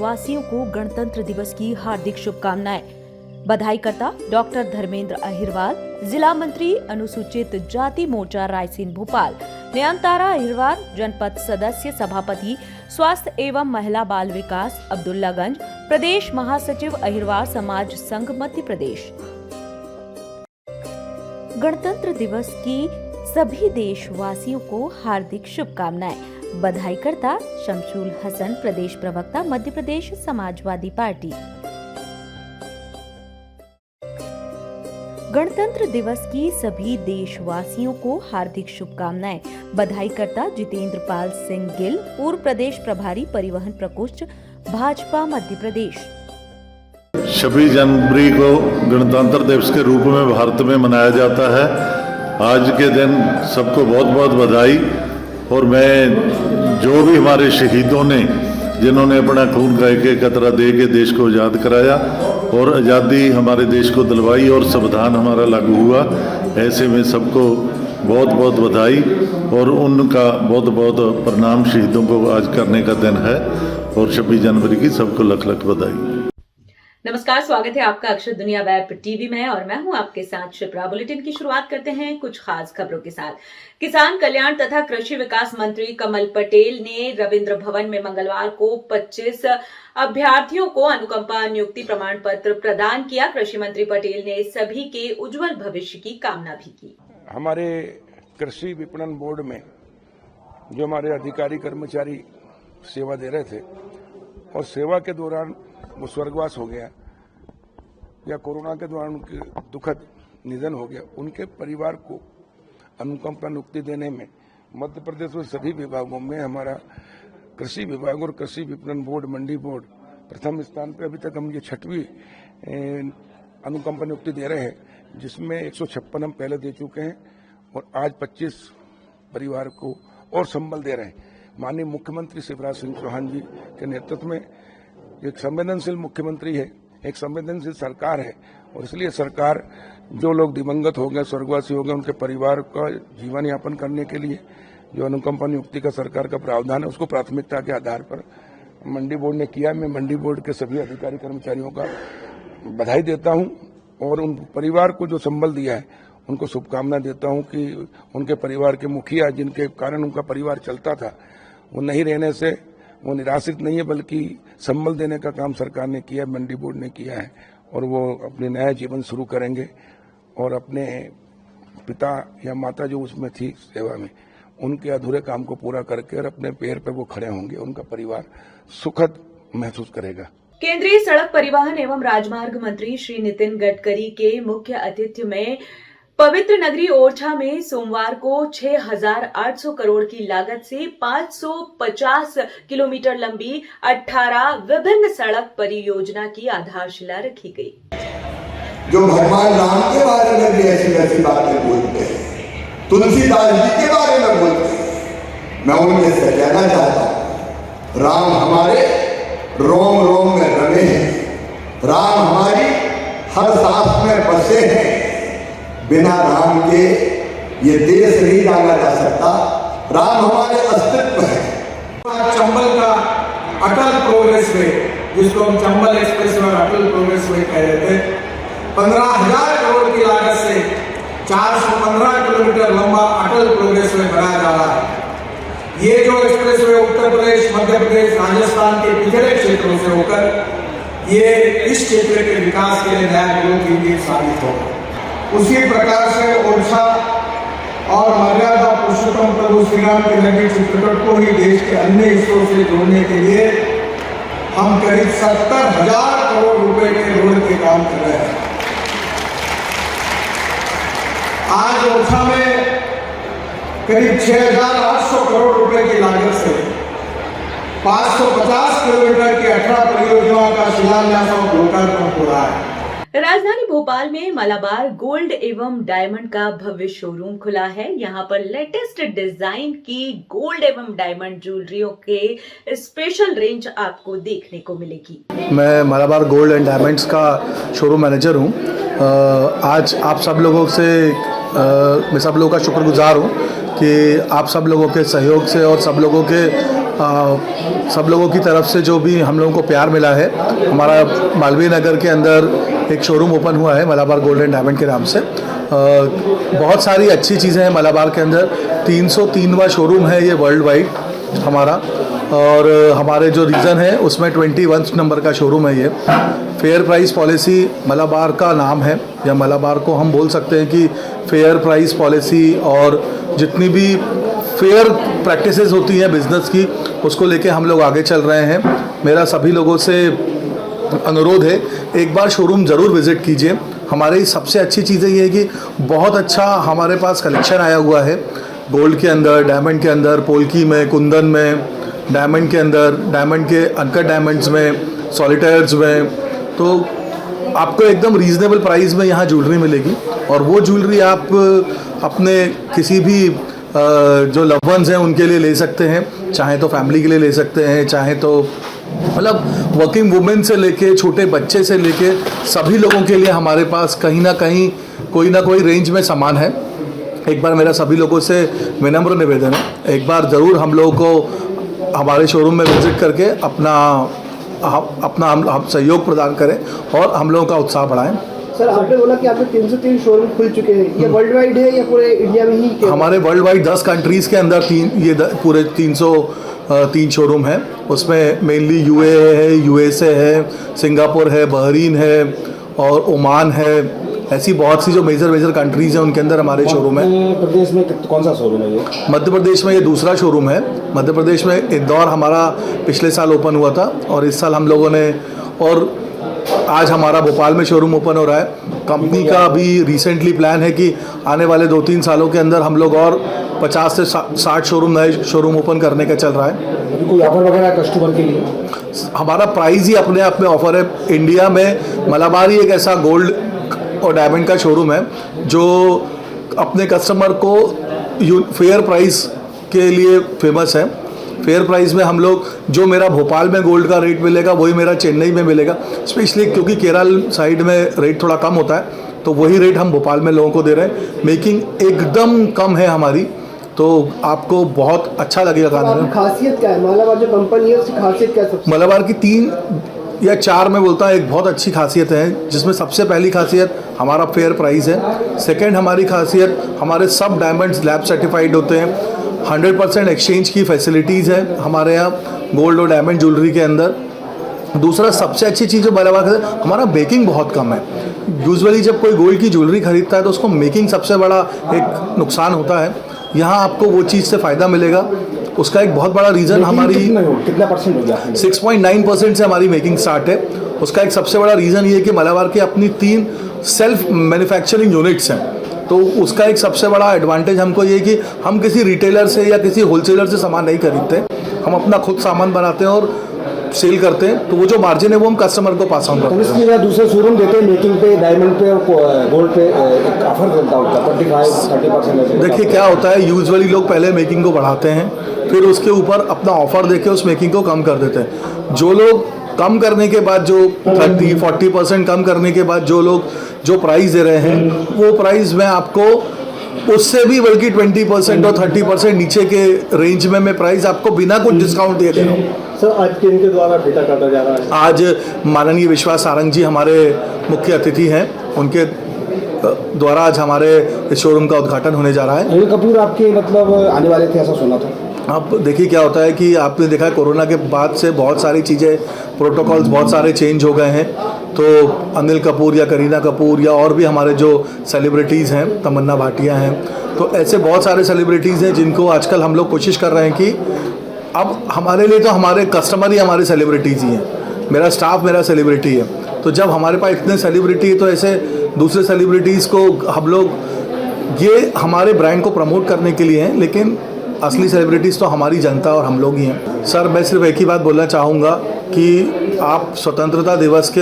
देशवासियों को गणतंत्र दिवस की हार्दिक शुभकामनाएं। बधाई करता डॉक्टर धर्मेंद्र अहिरवार, जिला मंत्री अनुसूचित जाति मोर्चा रायसेन भोपाल, नयनतारा अहिरवार, जनपद सदस्य सभापति स्वास्थ्य एवं महिला बाल विकास अब्दुल्लागंज, प्रदेश महासचिव अहिरवार समाज संघ मध्य प्रदेश। गणतंत्र दिवस की सभी देशवासियों को हार्दिक शुभकामनाएं। बधाई करता शमशुल हसन, प्रदेश प्रवक्ता मध्य प्रदेश समाजवादी पार्टी। गणतंत्र दिवस की सभी देशवासियों को हार्दिक शुभकामनाएं। बधाई करता जितेंद्र पाल सिंह गिल, पूर्व प्रदेश प्रभारी परिवहन प्रकोष्ठ भाजपा मध्य प्रदेश। 26 जनवरी को गणतंत्र दिवस के रूप में भारत में मनाया जाता है। आज के दिन सबको बहुत बहुत बधाई। और मैं जो भी हमारे शहीदों ने जिन्होंने अपना खून का एक एक कतरा दे के देश को आज़ाद कराया और आज़ादी हमारे देश को दिलवाई और संविधान हमारा लागू हुआ, ऐसे में सबको बहुत बहुत बधाई और उनका बहुत बहुत प्रणाम। शहीदों को आज करने का दिन है और 26 जनवरी की सबको लख लख बधाई। नमस्कार, स्वागत है आपका अक्षर दुनिया वेब टीवी में और मैं हूं आपके साथ शिप्रा। बुलेटिन की शुरुआत करते हैं कुछ खास खबरों के साथ। किसान कल्याण तथा कृषि विकास मंत्री कमल पटेल ने रविंद्र भवन में मंगलवार को 25 अभ्यर्थियों को अनुकंपा नियुक्ति प्रमाण पत्र प्रदान किया। कृषि मंत्री पटेल ने सभी के उज्जवल भविष्य की कामना भी की। हमारे कृषि विपणन बोर्ड में जो हमारे अधिकारी कर्मचारी सेवा दे रहे थे और सेवा के दौरान वो स्वर्गवास हो गया या कोरोना के दौरान उनके दुखद निधन हो गया, उनके परिवार को अनुकंपा नियुक्ति देने में मध्य प्रदेश में सभी विभागों में हमारा कृषि विभाग और कृषि विपणन बोर्ड, मंडी बोर्ड प्रथम स्थान पे। अभी तक हम ये 6वीं अनुकंपा नियुक्ति दे रहे हैं, जिसमें 156 हम पहले दे चुके हैं और आज 25 परिवार को और संबल दे रहे हैं। माननीय मुख्यमंत्री शिवराज सिंह चौहान जी के नेतृत्व में एक संवेदनशील मुख्यमंत्री है, एक संवेदनशील सरकार है और इसलिए सरकार जो लोग दिवंगत हो गए, स्वर्गवासी हो गए, उनके परिवार का जीवन यापन करने के लिए जो अनुकंपा नियुक्ति का सरकार का प्रावधान है उसको प्राथमिकता के आधार पर मंडी बोर्ड ने किया। मैं मंडी बोर्ड के सभी अधिकारी कर्मचारियों का बधाई देता हूं और उन परिवार को जो संबल दिया है उनको शुभकामना देता हूं कि उनके परिवार के मुखिया जिनके कारण उनका परिवार चलता था, वो नहीं रहने से वो निराश्रित नहीं है, बल्कि संबल देने का काम सरकार ने किया, मंडी बोर्ड ने किया है और वो अपने नया जीवन शुरू करेंगे और अपने पिता या माता जो उसमें थी सेवा में, उनके अधूरे काम को पूरा करके और अपने पैर पर वो खड़े होंगे। उनका परिवार सुखद महसूस करेगा। केंद्रीय सड़क परिवहन एवं राजमार्ग मंत्री श्री नितिन गडकरी के मुख्य आतिथ्य में पवित्र नगरी ओरछा में सोमवार को 6,800 करोड़ की लागत से 550 किलोमीटर लंबी 18 विभिन्न सड़क परियोजना की आधारशिला रखी गई। जो भगवान राम के बारे में भी ऐसी ऐसी बातें बोलते हैं, तुलसीदास जी के बारे में बोलते हैं, मैं उनके से कहना चाहता हूं, राम हमारे रोम रोम में रमे हैं, राम हमारी हर सांस में बसे हैं। बिना राम के ये देश नहीं जाना जा सकता। राम हमारे अस्तित्व है। चंबल का अटल प्रोग्रेस वे, जिसको हम चंबल एक्सप्रेस वे और अटल प्रोग्रेस वे कह रहे थे, 15,000 करोड़ की लागत से 415 किलोमीटर लंबा अटल प्रोग्रेस वे बनाया जा रहा है। ये जो एक्सप्रेस वे उत्तर प्रदेश, मध्य प्रदेश, राजस्थान के पिछड़े क्षेत्रों से होकर ये इस क्षेत्र के विकास के लिए नया ग्रोथ इंजन साबित होगा। उसी प्रकार से ओरछा और मर्यादा पुरुषोत्तम प्रभु श्री राम के नगरी चित्रकूट को ही देश के अन्य हिस्सों से जोड़ने के लिए हम करीब 70,000 करोड़ रुपए के रोड के काम कर रहे हैं। आज ओरछा में करीब 6,800 करोड़ रुपए की लागत से 550 किलोमीटर की 18 परियोजनाओं का शिलान्यास और लोकार्पण हो रहा है। राजधानी भोपाल में मलाबार गोल्ड एवं डायमंड का भव्य शोरूम खुला है। यहाँ पर लेटेस्ट डिजाइन की गोल्ड एवं डायमंड ज्वेलरियों के स्पेशल रेंज आपको देखने को मिलेगी। मैं मलाबार गोल्ड एंड डायमंड्स का शोरूम मैनेजर हूँ। आज आप सब लोगों से मैं सब लोगों का शुक्रगुजार हूँ कि आप सब लोगों के सहयोग से और सब लोगों की तरफ से जो भी हम लोगों को प्यार मिला है, हमारा मालवीय नगर के अंदर एक शोरूम ओपन हुआ है मलाबार गोल्ड एंड डायमंड के नाम से। बहुत सारी अच्छी चीज़ें हैं मलाबार के अंदर। 303वां शोरूम है ये वर्ल्ड वाइड हमारा, और हमारे जो रीजन है उसमें 21 नंबर का शोरूम है ये। फेयर प्राइस पॉलिसी मलाबार का नाम है, या मलाबार को हम बोल सकते हैं कि फेयर प्राइस पॉलिसी और जितनी भी फेयर प्रैक्टिसेस होती हैं बिजनेस की, उसको लेके हम लोग आगे चल रहे हैं। मेरा सभी लोगों से अनुरोध है, एक बार शोरूम ज़रूर विज़िट कीजिए। हमारी सबसे अच्छी चीज़ें ये है कि बहुत अच्छा हमारे पास कलेक्शन आया हुआ है गोल्ड के अंदर, डायमंड के अंदर, पोल्की में, कुंदन में, डायमंड के अंदर, डायमंड के अनकट डायमंड्स में, सॉलिटायर्स में। तो आपको एकदम रीज़नेबल प्राइस में यहाँ ज्वेलरी मिलेगी, और वो ज्वेलरी आप अपने किसी भी जो लव वंस हैं उनके लिए ले सकते हैं, चाहे तो फैमिली के लिए ले सकते हैं, चाहे तो मतलब वर्किंग वुमेन से लेके छोटे बच्चे से लेके सभी लोगों के लिए हमारे पास कहीं ना कहीं कोई ना कोई रेंज में सामान है। एक बार मेरा सभी लोगों से विनम्र निवेदन है, एक बार ज़रूर हम लोगों को हमारे शोरूम में विज़िट करके अपना हम सहयोग प्रदान करें और हम लोगों का उत्साह बढ़ाएं। सर, आपने बोला कि आपके 303 शोरूम खुल चुके हैं, ये वर्ल्ड वाइड है या पूरे इंडिया में ही? हमारे वर्ल्ड वाइड 10 कंट्रीज़ के अंदर पूरे 303 शोरूम हैं। उसमें मेनली यूएई है, यूएसए है, सिंगापुर है, बहरीन है और ओमान है। ऐसी बहुत सी जो मेजर कंट्रीज़ हैं उनके अंदर हमारे शोरूम है। मध्य प्रदेश में कौन सा शोरूम है ये? मध्य प्रदेश में ये दूसरा शोरूम है। मध्य प्रदेश में इंदौर हमारा पिछले साल ओपन हुआ था, और इस साल हम लोगों ने, और आज हमारा भोपाल में शोरूम ओपन हो रहा है। कंपनी का भी रिसेंटली प्लान है कि आने वाले 2-3 सालों के अंदर हम लोग और 50 से 60 शोरूम नए शोरूम ओपन करने का चल रहा है। कोई ऑफर वगैरह कस्टमर के लिए? हमारा प्राइस ही अपने आप में ऑफर है। इंडिया में मलाबार ही एक ऐसा गोल्ड और डायमंड का शोरूम है जो अपने कस्टमर को फेयर प्राइस के लिए फेमस है। फेयर प्राइस में हम लोग, जो मेरा भोपाल में गोल्ड का रेट मिलेगा वही मेरा चेन्नई में मिलेगा, स्पेशली क्योंकि केरल साइड में रेट थोड़ा कम होता है, तो वही रेट हम भोपाल में लोगों को दे रहे हैं। मेकिंग एकदम कम है हमारी, तो आपको बहुत अच्छा लगेगा खाने में। खासियत क्या है मलाबार जो कंपनी है, उसकी खासियत क्या है? मलाबार की 3 या 4 मैं बोलता हूँ एक बहुत अच्छी खासियत है, जिसमें सबसे पहली खासियत हमारा फेयर प्राइस है। सेकंड हमारी खासियत, हमारे सब डायमंड्स लैब सर्टिफाइड होते हैं। 100% एक्सचेंज की फैसिलिटीज़ है हमारे यहाँ गोल्ड और डायमंड ज्वेलरी के अंदर। दूसरा सबसे अच्छी चीज़ जो मलाबार है, हमारा मेकिंग बहुत कम है। यूजुअली जब कोई गोल्ड की ज्वेलरी खरीदता है तो उसको मेकिंग सबसे बड़ा एक नुकसान होता है। यहाँ आपको वो चीज़ से फ़ायदा मिलेगा। उसका एक बहुत बड़ा रीज़न हमारी कितना परसेंट हो गया? 6.9% से हमारी मेकिंग स्टार्ट है। उसका एक सबसे बड़ा रीज़न ये है कि मलाबार की अपनी 3 सेल्फ मैन्युफैक्चरिंग यूनिट्स हैं, तो उसका एक सबसे बड़ा एडवांटेज हमको ये है कि हम किसी रिटेलर से या किसी होलसेलर से सामान नहीं खरीदते, हम अपना खुद सामान बनाते हैं और सेल करते हैं, तो वो जो मार्जिन है वो हम कस्टमर को पास ऑन करते हैं। इसलिए दूसरे शोरूम देते हैं मेकिंग पे, डायमंड पे और गोल्ड पे एक ऑफर चलता होता है 25-30%। देखिए क्या होता है, यूजुअली लोग पहले मेकिंग को बढ़ाते हैं, फिर उसके ऊपर अपना ऑफर देके उस मेकिंग को कम कर देते हैं। जो लोग कम करने के बाद, जो 30-40% कम करने के बाद जो लोग जो प्राइस दे रहे हैं, वो प्राइस मैं आपको उससे भी बल्कि 20% और 30% नीचे के रेंज में मैं प्राइस आपको बिना कुछ डिस्काउंट दिए दे रहा हूँ। सर, आज किनके द्वारा भेंटा काटा जा रहा है? आज माननीय विश्वास सारंग जी हमारे मुख्य अतिथि हैं, उनके द्वारा आज हमारे इस शोरूम का उद्घाटन होने जा रहा है। अनिल कपूर आपके मतलब आने वाले थे, ऐसा सुना था। अब देखिए क्या होता है कि आपने देखा है कोरोना के बाद से बहुत सारी चीज़ें, प्रोटोकॉल्स बहुत सारे चेंज हो गए हैं, तो अनिल कपूर या करीना कपूर या और भी हमारे जो सेलिब्रिटीज़ हैं, तमन्ना भाटिया हैं, तो ऐसे बहुत सारे सेलिब्रिटीज़ हैं जिनको आजकल हम लोग कोशिश कर रहे हैं कि अब हमारे लिए तो हमारे कस्टमर ही हमारे सेलिब्रिटीज़ ही हैं, मेरा स्टाफ मेरा सेलिब्रिटी है। तो जब हमारे पास इतने सेलिब्रिटी है तो ऐसे दूसरे सेलिब्रिटीज़ को हम लोग, ये हमारे ब्रांड को प्रमोट करने के लिए हैं, लेकिन असली सेलिब्रिटीज़ तो हमारी जनता और हम लोग ही हैं। सर, मैं सिर्फ एक ही बात बोलना चाहूँगा कि आप स्वतंत्रता दिवस के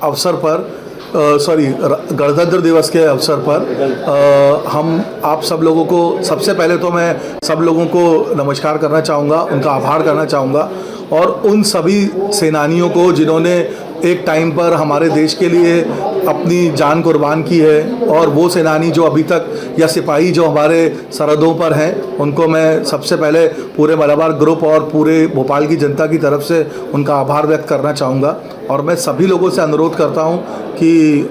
अवसर पर, गणतंत्र दिवस के अवसर पर हम आप सब लोगों को, सबसे पहले तो मैं सब लोगों को नमस्कार करना चाहूँगा, उनका आभार करना चाहूँगा, और उन सभी सेनानियों को जिन्होंने एक टाइम पर हमारे देश के लिए अपनी जान कुर्बान की है, और वो सेनानी जो अभी तक या सिपाही जो हमारे सरहदों पर हैं, उनको मैं सबसे पहले पूरे मलाबार ग्रुप और पूरे भोपाल की जनता की तरफ से उनका आभार व्यक्त करना चाहूँगा। और मैं सभी लोगों से अनुरोध करता हूँ कि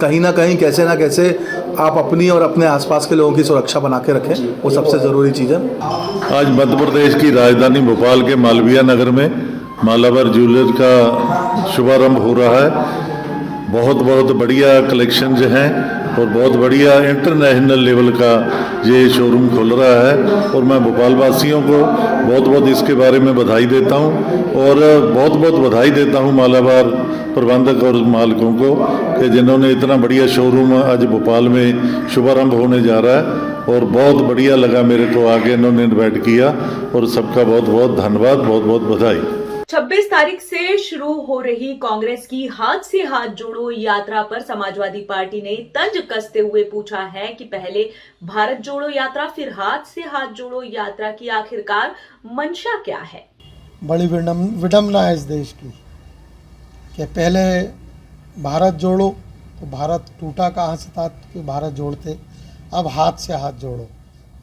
कहीं ना कहीं कैसे ना कैसे आप अपनी और अपने आसपास के लोगों की सुरक्षा बना के रखें, वो सबसे ज़रूरी चीज़ है। आज मध्य प्रदेश की राजधानी भोपाल के मालवीय नगर में मालाबार ज्वेलर्स का शुभारंभ हो रहा है। बहुत बहुत बढ़िया कलेक्शन जो हैं और बहुत बढ़िया इंटरनेशनल लेवल का ये शोरूम खुल रहा है, और मैं भोपाल वासियों को बहुत बहुत इसके बारे में बधाई देता हूँ, और बहुत बहुत बधाई देता हूँ मालाबार प्रबंधक और मालिकों को कि जिन्होंने इतना बढ़िया शोरूम आज भोपाल में शुभारंभ होने जा रहा है। और बहुत बढ़िया लगा मेरे को आगे इन्होंने इन्वाइट किया, और सबका बहुत बहुत धन्यवाद, बहुत बहुत बधाई। 26 तारीख से शुरू हो रही कांग्रेस की हाथ से हाथ जोड़ो यात्रा पर समाजवादी पार्टी ने तंज कसते हुए पूछा है कि पहले भारत जोड़ो यात्रा फिर हाथ से हाथ जोड़ो यात्रा की आखिरकार मंशा क्या है। बड़ी विडम्बना है इस देश की कि पहले भारत जोड़ो तो भारत टूटा कहाँ से था कि भारत जोड़ते, अब हाथ से हाथ जोड़ो।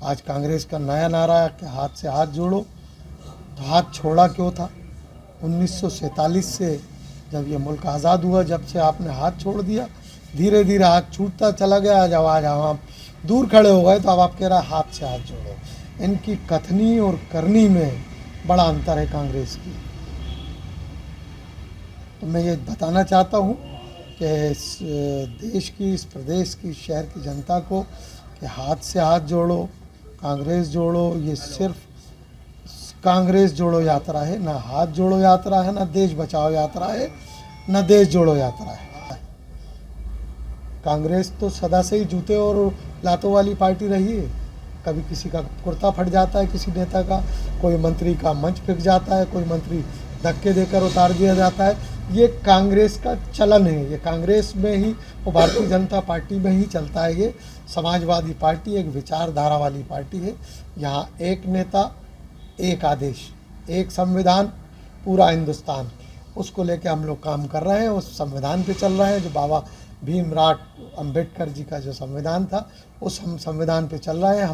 आज कांग्रेस का नया नारा है कि हाथ से हाथ जोड़ो। तो हाथ छोड़ा क्यों था? 1947 से जब ये मुल्क आज़ाद हुआ, जब से आपने हाथ छोड़ दिया, धीरे धीरे हाथ छूटता चला गया। जब आज हम दूर खड़े हो गए तो अब आप कह रहे हैं हाथ से हाथ जोड़ो। इनकी कथनी और करनी में बड़ा अंतर है कांग्रेस की। तो मैं ये बताना चाहता हूँ कि इस देश की, इस प्रदेश की, शहर की जनता को कि हाथ से हाथ जोड़ो, कांग्रेस जोड़ो, ये सिर्फ कांग्रेस जोड़ो यात्रा है, ना हाथ जोड़ो यात्रा है, ना देश बचाओ यात्रा है, ना देश जोड़ो यात्रा है। कांग्रेस तो सदा से ही जूते और लातों वाली पार्टी रही है। कभी किसी का कुर्ता फट जाता है, किसी नेता का, कोई मंत्री का मंच फिक जाता है, कोई मंत्री धक्के देकर उतार दिया जाता है। ये कांग्रेस का चलन है, ये कांग्रेस में ही और भारतीय जनता पार्टी में ही चलता है। ये समाजवादी पार्टी एक विचारधारा वाली पार्टी है। यहाँ एक नेता, एक आदेश, एक संविधान, पूरा हिंदुस्तान, उसको लेके हम लोग काम कर रहे हैं। उस संविधान पे चल रहे हैं जो बाबा भीमराव अंबेडकर जी का जो संविधान था, उस हम संविधान पे चल रहे हैं।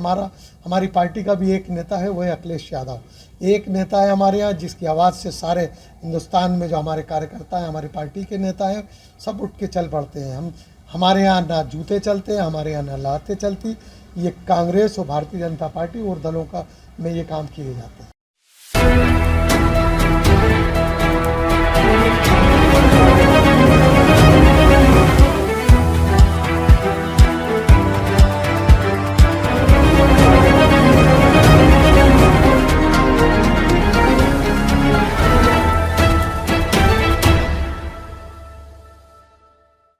हमारी पार्टी का भी एक नेता है, वो है अखिलेश यादव। एक नेता है हमारे यहाँ जिसकी आवाज़ से सारे हिंदुस्तान में जो हमारे कार्यकर्ता हैं, हमारी पार्टी के नेता हैं, सब उठ के चल पड़ते हैं। हमारे यहाँ ना जूते चलते हैं, हमारे यहाँ ना लातें चलती। ये कांग्रेस और भारतीय जनता पार्टी और दलों का में ये काम किए जाते हैं।